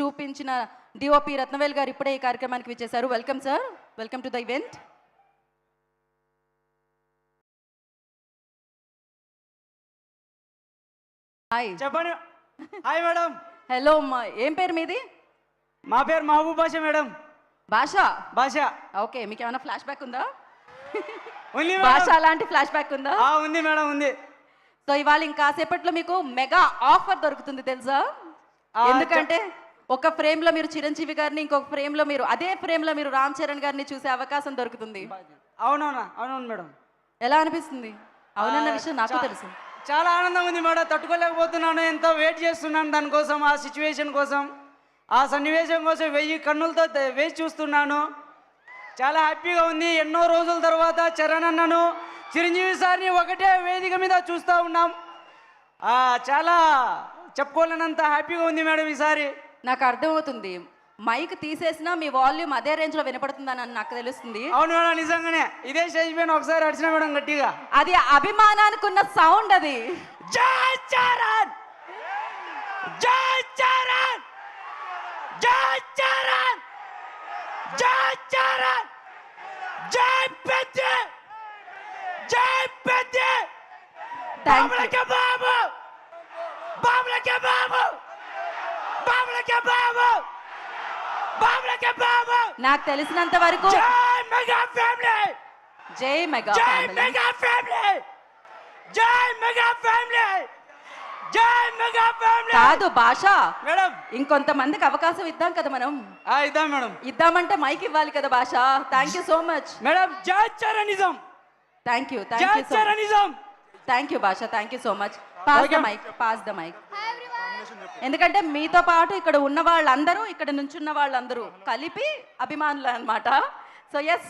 చూపించిన డిఓపి రత్నవేల్ గారు ఇప్పుడే ఈ కార్యక్రమానికి విచ్చేశారు. Welcome sir, welcome to the event. Hi చెప్పండి. Hi madam. హలో అమ్మా, ఏం పేరు మీది? మా పేరు మహబూబ్ బాషా మేడం. భాష. బాషా. ఓకే, మీకు ఏమైనా ఫ్లాష్ బ్యాక్ ఉందా? ఉంది భాష అలాంటి ఫ్లాష్ బ్యాక్ ఉందా? ఉంది మేడం, ఉంది. సో ఇవాళ ఇంకాసేపట్లో మీకు మెగా ఆఫర్ దొరుకుతుంది తెలుసా? ఎందుకంటే ఒక ఫ్రేమ్ లో మీరు చిరంజీవి గారిని, ఇంకొక ఫ్రేమ్ లో మీరు అదే ఫ్రేమ్ లో మీరు రామ్ చరణ్ గారిని చూసే అవకాశం దొరుకుతుంది. అవునవునా? అవునవును మేడం. ఎలా అనిపిస్తుంది? అవునన్న విషయం నాకు తెలుసు. చాలా ఆనందంగా ఉంది మేడం. తట్టుకోలేకపోతున్నాను. ఎంతో వెయిట్ చేస్తున్నాను దానికోసం, ఆ సిచ్యువేషన్ కోసం, ఆ సన్నివేశం కోసం 1000 కన్నులతో వేచి చూస్తున్నాను. చాలా హ్యాపీగా ఉంది. ఎన్నో రోజుల తర్వాత చరణ్ అన్నను, చిరంజీవి సార్ని ఒకటే వేదిక మీద చూస్తూ ఉన్నాం. చాలా చెప్పుకోలేనంత హ్యాపీగా ఉంది మేడం ఈసారి. నాకు అర్థమవుతుంది, మైక్ తీసేసినా మీ వాల్యూమ్ అదే రేంజ్ లో వినపడుతుందని నాకు తెలుస్తుంది. అవును మేడం, నిజంగానే ఇదే స్టేజ్ పైన ఒకసారి అడిచిన మేడం గట్టిగా. అది అభిమానానికి ఉన్న సౌండ్. అది జై చరణ్, జై చరణ్, జై చరణ్, జై చరణ్, జై పెద్ది, జై పెద్ది, బాబులకే బాబు, బాబులకే బాబు, బాబులకే బాబు, బాబులకే బాబు. నాకు తెలిసినంత వరకు జై మెగా ఫ్యామిలీ, జై మెగా జై ఫ్యామిలీ, మెగా ఫ్యామిలీ, జై మెగా ఫ్యామిలీ, జై మెగా ఫ్యామిలీ. కాదు భాష మేడం, ఇంకొంతమందికి అవకాశం ఇద్దాం కదా మనం. ఇద్దాం మేడం. ఇద్దామంటే మైక్ ఇవ్వాలి కదా Basha. Thank you so much madam. జై చరణిజం, థ్యాంక్ యూ, జై థ్యాంక్ యూ, చరణిజం. Thank you Basha, thank you so much. Pass the mic, pass the mic. ఎందుకంటే మీతో పాటు ఇక్కడ ఉన్న వాళ్ళందరూ, ఇక్కడ నుంచున్న వాళ్ళందరూ కలిపి అభిమానులు అన్నమాట. So yes,